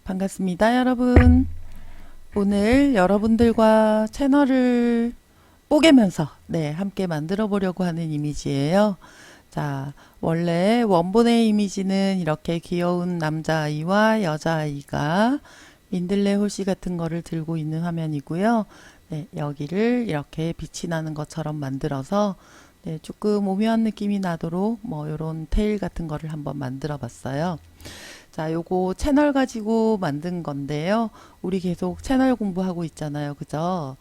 반갑습니다, 여러분. 오늘 여러분들과 채널을 뽀개면서 함께 만들어 보려고 하는 이미지예요. 자, 원래 원본의 이미지는 이렇게 귀여운 남자아이와 여자아이가 민들레 홀씨 같은 거를 들고 있는 화면이고요. 여기를 이렇게 빛이 나는 것처럼 만들어서 조금 오묘한 느낌이 나도록 뭐 이런 테일 같은 거를 한번 만들어 봤어요. 자, 요거 채널 가지고 만든 건데요. 우리 계속 채널 공부하고 있잖아요. 그죠?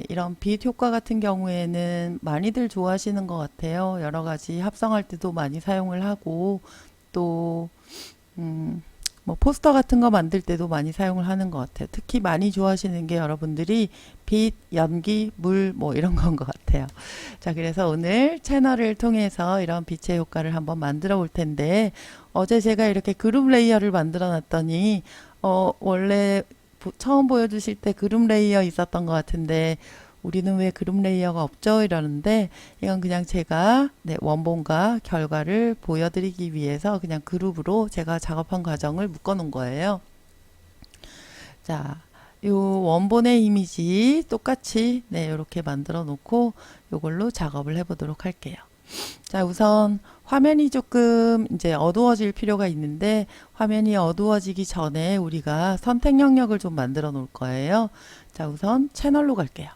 이런 빛 효과 같은 경우에는 많이들 좋아하시는 것 같아요. 여러 가지 합성할 때도 많이 사용을 하고, 또, 뭐 포스터 같은 거 만들 때도 많이 사용을 하는 것 같아요. 특히 많이 좋아하시는 게 여러분들이 빛, 연기, 물, 뭐 이런 건 것 같아요. 자, 그래서 오늘 채널을 통해서 이런 빛의 효과를 한번 만들어 볼 텐데, 어제 제가 이렇게 그룹 레이어를 만들어 놨더니, 원래 처음 보여주실 때 그룹 레이어 있었던 것 같은데, 우리는 왜 그룹 레이어가 없죠? 이러는데, 이건 그냥 제가 원본과 결과를 보여드리기 위해서 그냥 그룹으로 제가 작업한 과정을 묶어 놓은 거예요. 자, 요 원본의 이미지 똑같이 이렇게 만들어 놓고 요걸로 작업을 해 보도록 할게요. 자, 우선 화면이 조금 이제 어두워질 필요가 있는데, 화면이 어두워지기 전에 우리가 선택 영역을 좀 만들어 놓을 거예요. 자, 우선 채널로 갈게요.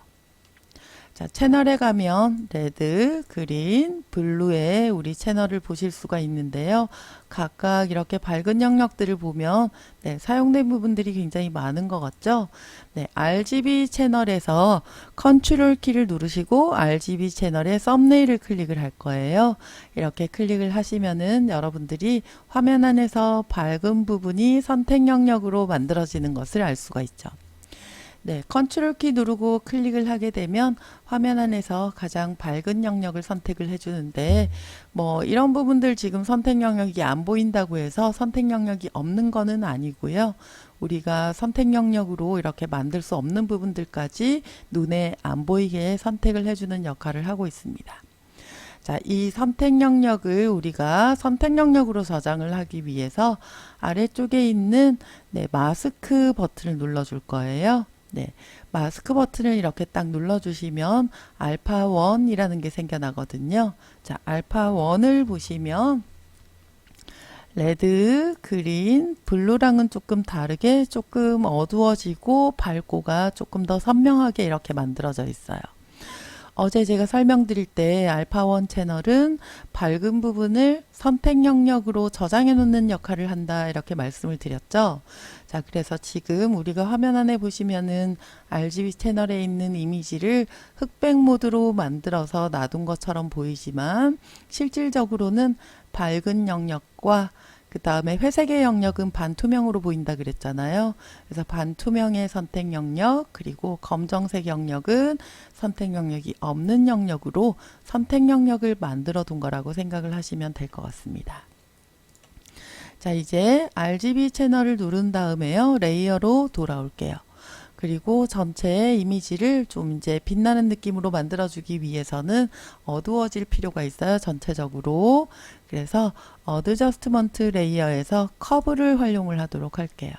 자, 채널에 가면 레드, 그린, 블루에 우리 채널을 보실 수가 있는데요. 각각 이렇게 밝은 영역들을 보면 사용된 부분들이 굉장히 많은 것 같죠? RGB 채널에서 컨트롤 키를 누르시고 RGB 채널의 썸네일을 클릭을 할 거예요. 이렇게 클릭을 하시면은 여러분들이 화면 안에서 밝은 부분이 선택 영역으로 만들어지는 것을 알 수가 있죠. 컨트롤 키 누르고 클릭을 하게 되면 화면 안에서 가장 밝은 영역을 선택을 해주는데, 뭐 이런 부분들 지금 선택 영역이 안 보인다고 해서 선택 영역이 없는 거는 아니고요. 우리가 선택 영역으로 이렇게 만들 수 없는 부분들까지 눈에 안 보이게 선택을 해주는 역할을 하고 있습니다. 자, 이 선택 영역을 우리가 선택 영역으로 저장을 하기 위해서 아래쪽에 있는 마스크 버튼을 눌러줄 거예요. 마스크 버튼을 이렇게 딱 눌러주시면 알파 1이라는 게 생겨나거든요. 자, 알파 1을 보시면 레드, 그린, 블루랑은 조금 다르게 조금 어두워지고 밝고가 조금 더 선명하게 이렇게 만들어져 있어요. 어제 제가 설명드릴 때 알파1 채널은 밝은 부분을 선택 영역으로 저장해 놓는 역할을 한다 이렇게 말씀을 드렸죠. 자, 그래서 지금 우리가 화면 안에 보시면은 RGB 채널에 있는 이미지를 흑백 모드로 만들어서 놔둔 것처럼 보이지만 실질적으로는 밝은 영역과 그 다음에 회색의 영역은 반투명으로 보인다 그랬잖아요. 그래서 반투명의 선택 영역, 그리고 검정색 영역은 선택 영역이 없는 영역으로 선택 영역을 만들어 둔 거라고 생각을 하시면 될 것 같습니다. 자, 이제 RGB 채널을 누른 다음에요. 레이어로 돌아올게요. 그리고 전체 이미지를 좀 이제 빛나는 느낌으로 만들어주기 위해서는 어두워질 필요가 있어요. 전체적으로. 그래서 어드저스트먼트 레이어에서 커브를 활용을 하도록 할게요.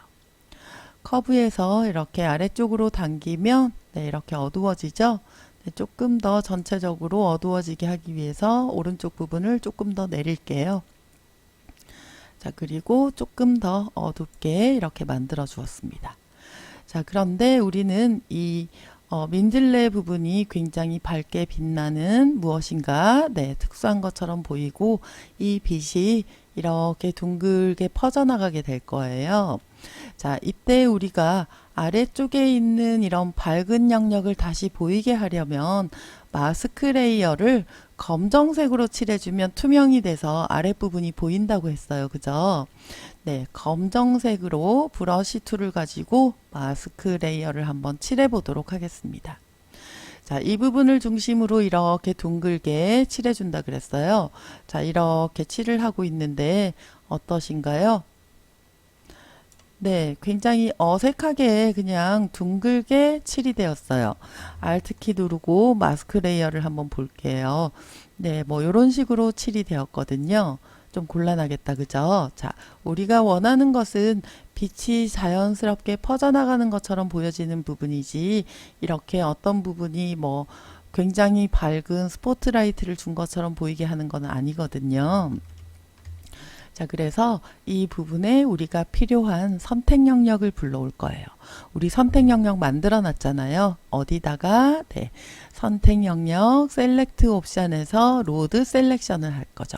커브에서 이렇게 아래쪽으로 당기면 이렇게 어두워지죠. 조금 더 전체적으로 어두워지게 하기 위해서 오른쪽 부분을 조금 더 내릴게요. 자, 그리고 조금 더 어둡게 이렇게 만들어 주었습니다. 자, 그런데 우리는 이 민들레 부분이 굉장히 밝게 빛나는 무엇인가 특수한 것처럼 보이고 이 빛이 이렇게 둥글게 퍼져나가게 될 거예요. 자, 이때 우리가 아래쪽에 있는 이런 밝은 영역을 다시 보이게 하려면 마스크 레이어를 검정색으로 칠해주면 투명이 돼서 아랫부분이 보인다고 했어요. 그죠? 검정색으로 브러쉬 툴을 가지고 마스크 레이어를 한번 칠해 보도록 하겠습니다. 자, 이 부분을 중심으로 이렇게 둥글게 칠해준다 그랬어요. 자, 이렇게 칠을 하고 있는데 어떠신가요? 굉장히 어색하게 그냥 둥글게 칠이 되었어요. Alt키 누르고 마스크 레이어를 한번 볼게요. 뭐 이런 식으로 칠이 되었거든요. 좀 곤란하겠다, 그죠? 자, 우리가 원하는 것은 빛이 자연스럽게 퍼져나가는 것처럼 보여지는 부분이지, 이렇게 어떤 부분이 뭐 굉장히 밝은 스포트라이트를 준 것처럼 보이게 하는 건 아니거든요. 자, 그래서 이 부분에 우리가 필요한 선택 영역을 불러올 거예요. 우리 선택 영역 만들어 놨잖아요. 어디다가, 네, 선택 영역 셀렉트 옵션에서 로드 셀렉션을 할 거죠.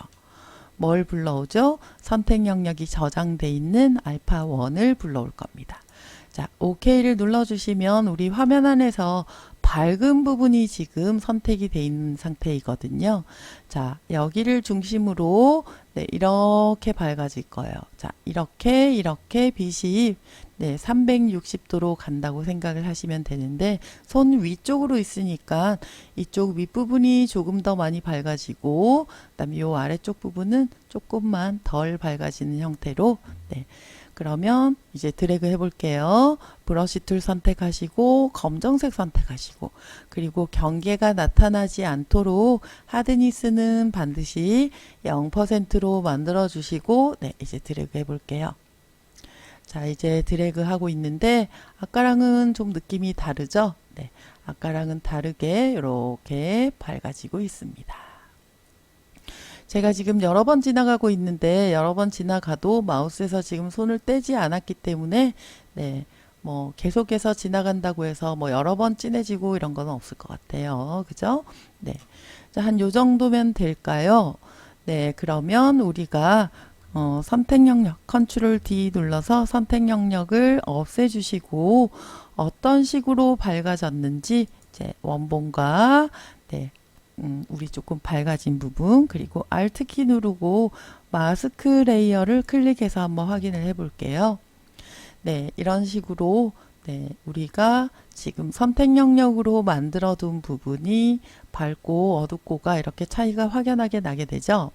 뭘 불러오죠? 선택 영역이 저장돼 있는 알파 1을 불러올 겁니다. 자, OK를 눌러주시면 우리 화면 안에서 밝은 부분이 지금 선택이 돼 있는 상태이거든요. 자, 여기를 중심으로 네, 이렇게 밝아질 거예요. 자, 이렇게 빛이 네, 360도로 간다고 생각을 하시면 되는데, 손 위쪽으로 있으니까 이쪽 윗부분이 조금 더 많이 밝아지고, 그다음에 이 아래쪽 부분은 조금만 덜 밝아지는 형태로, 네, 그러면 이제 드래그 해볼게요. 브러쉬 툴 선택하시고 검정색 선택하시고, 그리고 경계가 나타나지 않도록 하드니스는 반드시 0%로 만들어 주시고, 네, 이제 드래그 해볼게요. 자, 이제 드래그 하고 있는데 아까랑은 좀 느낌이 다르죠? 네, 아까랑은 다르게 이렇게 밝아지고 있습니다. 제가 지금 여러 번 지나가고 있는데, 여러 번 지나가도 마우스에서 지금 손을 떼지 않았기 때문에, 네, 뭐 계속해서 지나간다고 해서 뭐 여러 번 진해지고 이런 건 없을 것 같아요. 그죠? 네. 자, 한 요 정도면 될까요? 네, 그러면 우리가 선택 영역 컨트롤 D 눌러서 선택 영역을 없애주시고, 어떤 식으로 밝아졌는지 이제 원본과, 네, 우리 조금 밝아진 부분, 그리고 Alt 키 누르고 마스크 레이어를 클릭해서 한번 확인을 해 볼게요. 네, 이런 식으로 네, 우리가 지금 선택 영역으로 만들어 둔 부분이 밝고 어둡고가 이렇게 차이가 확연하게 나게 되죠.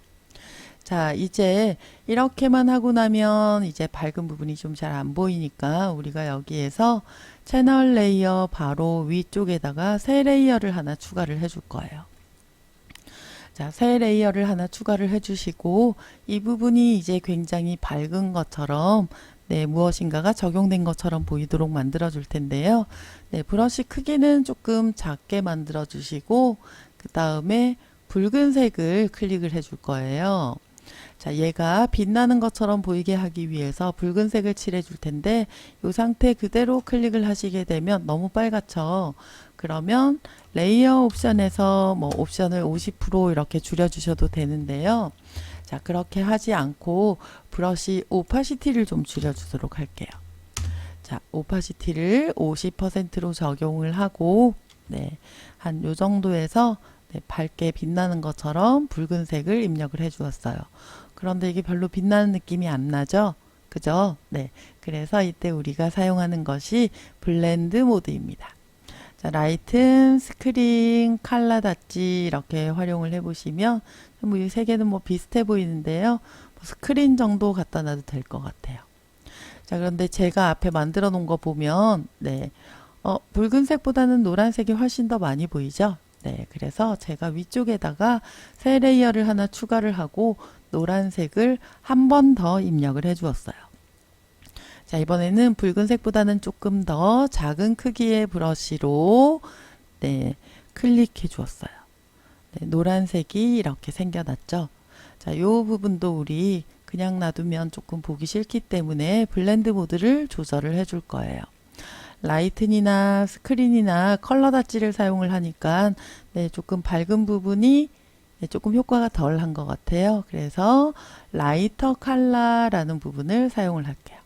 자, 이제 이렇게만 하고 나면 이제 밝은 부분이 좀 잘 안 보이니까 우리가 여기에서 채널 레이어 바로 위쪽에다가 새 레이어를 하나 추가를 해줄 거예요. 자, 새 레이어를 하나 추가를 해주시고, 이 부분이 이제 굉장히 밝은 것처럼, 네, 무엇인가가 적용된 것처럼 보이도록 만들어 줄 텐데요. 네, 브러쉬 크기는 조금 작게 만들어 주시고, 그 다음에 붉은색을 클릭을 해줄 거예요. 자, 얘가 빛나는 것처럼 보이게 하기 위해서 붉은색을 칠해 줄 텐데, 이 상태 그대로 클릭을 하시게 되면 너무 빨갛죠. 그러면 레이어 옵션에서 뭐 옵션을 50% 이렇게 줄여 주셔도 되는데요. 자, 그렇게 하지 않고 브러쉬 오파시티를 좀 줄여 주도록 할게요. 자, 오파시티를 50%로 적용을 하고, 네, 한 요 정도에서 네, 밝게 빛나는 것처럼 붉은색을 입력을 해 주었어요. 그런데 이게 별로 빛나는 느낌이 안 나죠? 그죠? 네. 그래서 이때 우리가 사용하는 것이 블렌드 모드입니다. 자, 라이튼, 스크린, 칼라 닷지 이렇게 활용을 해보시면 뭐 이 세 개는 뭐 비슷해 보이는데요. 뭐 스크린 정도 갖다 놔도 될 것 같아요. 자, 그런데 제가 앞에 만들어 놓은 거 보면 네, 붉은색보다는 노란색이 훨씬 더 많이 보이죠? 네, 그래서 제가 위쪽에다가 새 레이어를 하나 추가를 하고 노란색을 한 번 더 입력을 해 주었어요. 자, 이번에는 붉은색보다는 조금 더 작은 크기의 브러쉬로 네, 클릭해 주었어요. 네, 노란색이 이렇게 생겨났죠. 자, 이 부분도 우리 그냥 놔두면 조금 보기 싫기 때문에 블렌드 모드를 조절을 해줄 거예요. 라이튼이나 스크린이나 컬러 닷지를 사용을 하니까 네, 조금 밝은 부분이 네, 조금 효과가 덜 한 것 같아요. 그래서 라이터 컬러라는 부분을 사용을 할게요.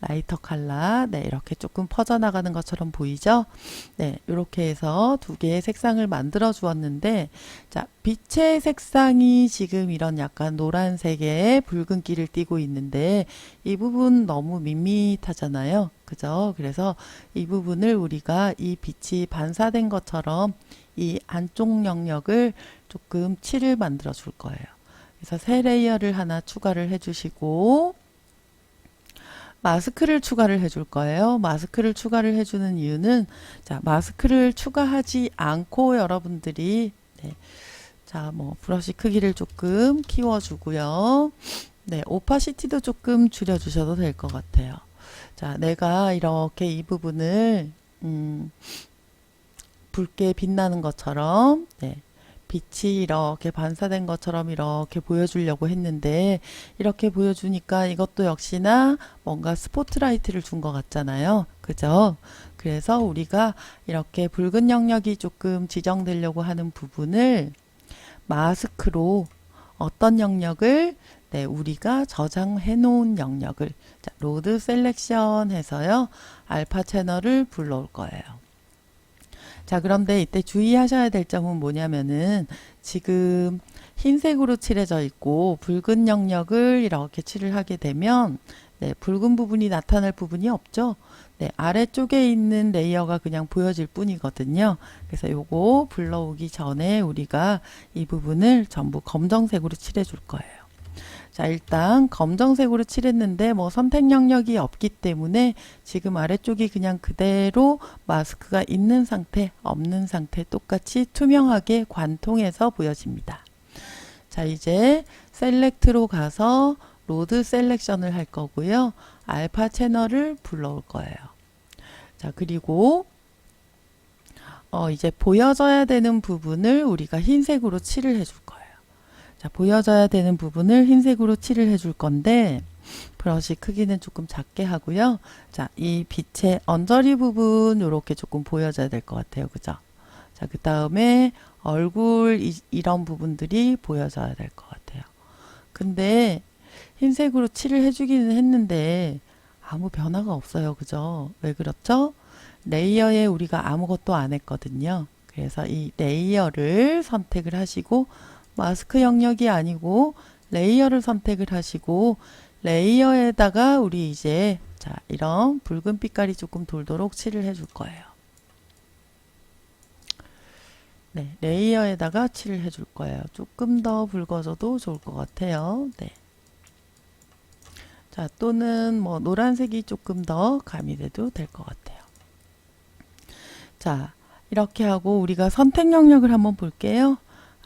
라이터 컬러, 네, 이렇게 조금 퍼져나가는 것처럼 보이죠? 네, 이렇게 해서 두 개의 색상을 만들어 주었는데, 자, 빛의 색상이 지금 이런 약간 노란색의 붉은기를 띠고 있는데, 이 부분 너무 밋밋하잖아요. 그죠? 그래서 이 부분을 우리가 이 빛이 반사된 것처럼 이 안쪽 영역을 조금 칠을 만들어 줄 거예요. 그래서 새 레이어를 하나 추가를 해주시고, 마스크를 추가를 해줄 거예요. 마스크를 추가를 해주는 이유는 자, 마스크를 추가하지 않고 여러분들이 네, 자, 뭐 브러쉬 크기를 조금 키워주고요. 네, 오파시티도 조금 줄여주셔도 될 것 같아요. 자, 내가 이렇게 이 부분을 붉게 빛나는 것처럼, 네, 빛이 이렇게 반사된 것처럼 이렇게 보여주려고 했는데, 이렇게 보여주니까 이것도 역시나 뭔가 스포트라이트를 준 것 같잖아요. 그죠? 그래서 우리가 이렇게 붉은 영역이 조금 지정되려고 하는 부분을 마스크로 어떤 영역을, 네, 우리가 저장해 놓은 영역을, 자, 로드 셀렉션 해서요, 알파 채널을 불러올 거예요. 자, 그런데 이때 주의하셔야 될 점은 뭐냐면은 지금 흰색으로 칠해져 있고 붉은 영역을 이렇게 칠을 하게 되면, 네, 붉은 부분이 나타날 부분이 없죠. 네, 아래쪽에 있는 레이어가 그냥 보여질 뿐이거든요. 그래서 요거 불러오기 전에 우리가 이 부분을 전부 검정색으로 칠해 줄 거예요. 자, 일단 검정색으로 칠했는데 뭐 선택 영역이 없기 때문에 지금 아래쪽이 그냥 그대로 마스크가 있는 상태, 없는 상태 똑같이 투명하게 관통해서 보여집니다. 자, 이제 셀렉트로 가서 로드 셀렉션을 할 거고요. 알파 채널을 불러올 거예요. 자, 그리고 이제 보여져야 되는 부분을 우리가 흰색으로 칠을 해줄 거예요. 자, 보여져야 되는 부분을 흰색으로 칠을 해줄 건데, 브러쉬 크기는 조금 작게 하고요. 자, 이 빛의 언저리 부분 이렇게 조금 보여져야 될 것 같아요. 그죠? 자, 그 다음에 얼굴 이런 부분들이 보여져야 될 것 같아요. 근데 흰색으로 칠을 해주기는 했는데 아무 변화가 없어요. 그죠? 왜 그렇죠? 레이어에 우리가 아무것도 안 했거든요. 그래서 이 레이어를 선택을 하시고 마스크 영역이 아니고 레이어를 선택을 하시고 레이어에다가 우리 이제 자, 이런 붉은 빛깔이 조금 돌도록 칠을 해줄 거예요. 네, 레이어에다가 칠을 해줄 거예요. 조금 더 붉어져도 좋을 것 같아요. 네. 자, 또는 뭐 노란색이 조금 더 가미돼도 될 것 같아요. 자, 이렇게 하고 우리가 선택 영역을 한번 볼게요.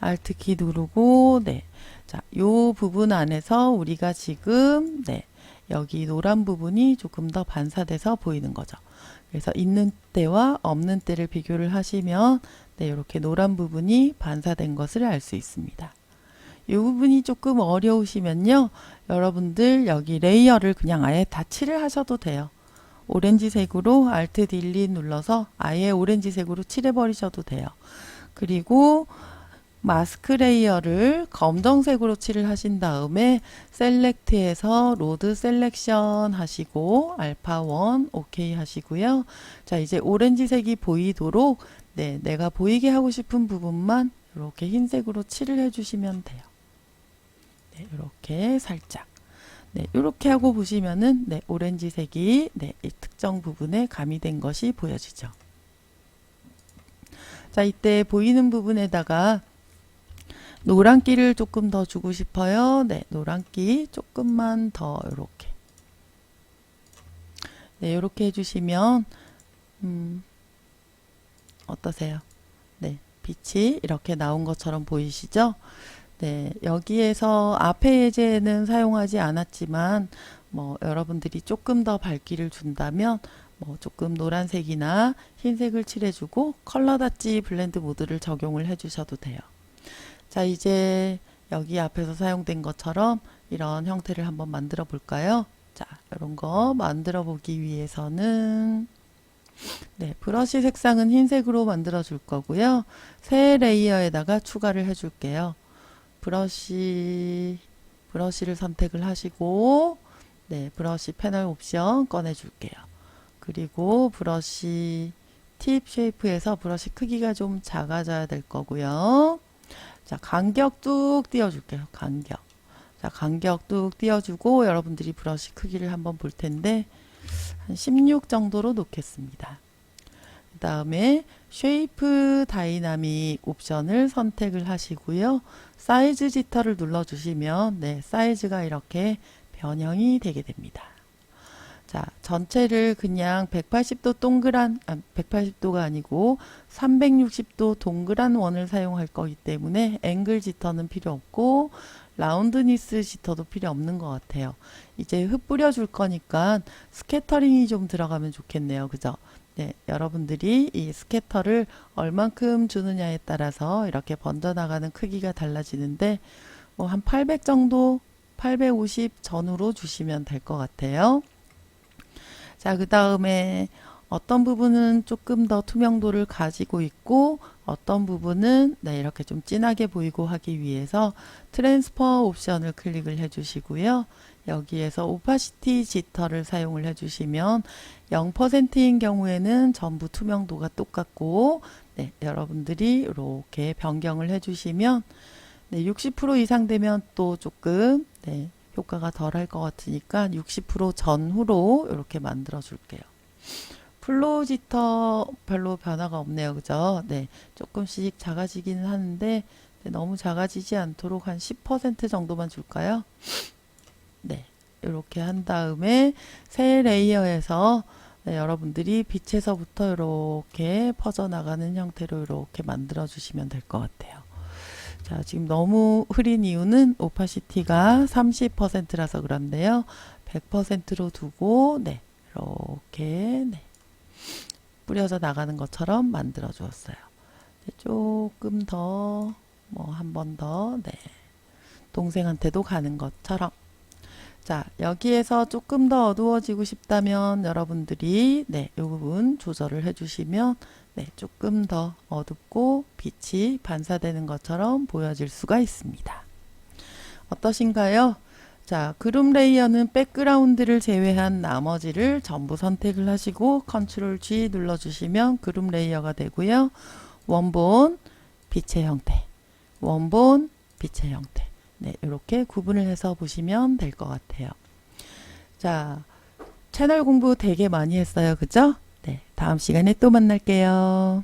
Alt 키 누르고, 네. 자, 요 부분 안에서 우리가 지금, 네. 여기 노란 부분이 조금 더 반사돼서 보이는 거죠. 그래서 있는 때와 없는 때를 비교를 하시면, 네, 이렇게 노란 부분이 반사된 것을 알 수 있습니다. 이 부분이 조금 어려우시면요, 여러분들 여기 레이어를 그냥 아예 다 칠을 하셔도 돼요. 오렌지색으로 Alt 딜릿 눌러서 아예 오렌지색으로 칠해버리셔도 돼요. 그리고 마스크 레이어를 검정색으로 칠을 하신 다음에 셀렉트에서 로드 셀렉션 하시고 알파 1 오케이 하시고요. 자, 이제 오렌지색이 보이도록, 네, 내가 보이게 하고 싶은 부분만 이렇게 흰색으로 칠을 해주시면 돼요. 네, 이렇게 살짝. 네, 이렇게 하고 보시면은, 네, 오렌지색이, 네, 이 특정 부분에 가미된 것이 보여지죠. 자, 이때 보이는 부분에다가 노란기를 조금 더 주고 싶어요. 네, 노란기 조금만 더 이렇게. 네, 이렇게 해주시면 어떠세요? 네, 빛이 이렇게 나온 것처럼 보이시죠? 네, 여기에서 앞에 예제는 사용하지 않았지만 뭐 여러분들이 조금 더 밝기를 준다면 뭐 조금 노란색이나 흰색을 칠해주고 컬러 닷지 블렌드 모드를 적용을 해주셔도 돼요. 자, 이제 여기 앞에서 사용된 것처럼 이런 형태를 한번 만들어 볼까요? 자, 이런 거 만들어 보기 위해서는, 네, 브러쉬 색상은 흰색으로 만들어 줄 거고요. 새 레이어에다가 추가를 해 줄게요. 브러쉬를 선택을 하시고, 네, 브러쉬 패널 옵션 꺼내 줄게요. 그리고 브러쉬 팁 쉐이프에서 브러쉬 크기가 좀 작아져야 될 거고요. 자, 간격 뚝 띄워줄게요. 간격. 자, 간격 뚝 띄워주고 여러분들이 브러쉬 크기를 한번 볼 텐데 한 16 정도로 놓겠습니다. 그 다음에 쉐이프 다이나믹 옵션을 선택을 하시고요. 사이즈 지터를 눌러주시면, 네, 사이즈가 이렇게 변형이 되게 됩니다. 자, 전체를 그냥 180도 동그란, 180도가 아니고 360도 동그란 원을 사용할 거기 때문에 앵글 지터는 필요 없고 라운드니스 지터도 필요 없는 것 같아요. 이제 흙 뿌려줄 거니까 스캐터링이 좀 들어가면 좋겠네요. 그죠? 네, 여러분들이 이 스캐터를 얼만큼 주느냐에 따라서 이렇게 번져나가는 크기가 달라지는데 뭐 한 800 정도, 850 전후로 주시면 될 것 같아요. 자, 그 다음에 어떤 부분은 조금 더 투명도를 가지고 있고 어떤 부분은 네, 이렇게 좀 진하게 보이고 하기 위해서 트랜스퍼 옵션을 클릭을 해 주시고요. 여기에서 오파시티 지터를 사용을 해 주시면 0%인 경우에는 전부 투명도가 똑같고 네, 여러분들이 이렇게 변경을 해 주시면 네, 60% 이상 되면 또 조금 네, 효과가 덜 할 것 같으니까 60% 전후로 이렇게 만들어 줄게요. 플로우 지터 별로 변화가 없네요. 그죠? 네, 조금씩 작아지기는 하는데 네, 너무 작아지지 않도록 한 10% 정도만 줄까요? 네, 이렇게 한 다음에 새 레이어에서 네, 여러분들이 빛에서부터 이렇게 퍼져나가는 형태로 이렇게 만들어 주시면 될 것 같아요. 자, 지금 너무 흐린 이유는 오파시티가 30%라서 그런데요. 100%로 두고 네, 이렇게 네, 뿌려져 나가는 것처럼 만들어 주었어요. 네, 조금 더 뭐 한 번 더 네, 동생한테도 가는 것처럼 자, 여기에서 조금 더 어두워지고 싶다면 여러분들이 네, 이 부분 조절을 해주시면 네, 조금 더 어둡고 빛이 반사되는 것처럼 보여질 수가 있습니다. 어떠신가요? 자, 그룹 레이어는 백그라운드를 제외한 나머지를 전부 선택을 하시고 컨트롤 G 눌러주시면 그룹 레이어가 되고요. 원본, 빛의 형태, 원본, 빛의 형태 네, 이렇게 구분을 해서 보시면 될 것 같아요. 자, 채널 공부 되게 많이 했어요. 그죠? 네, 다음 시간에 또 만날게요.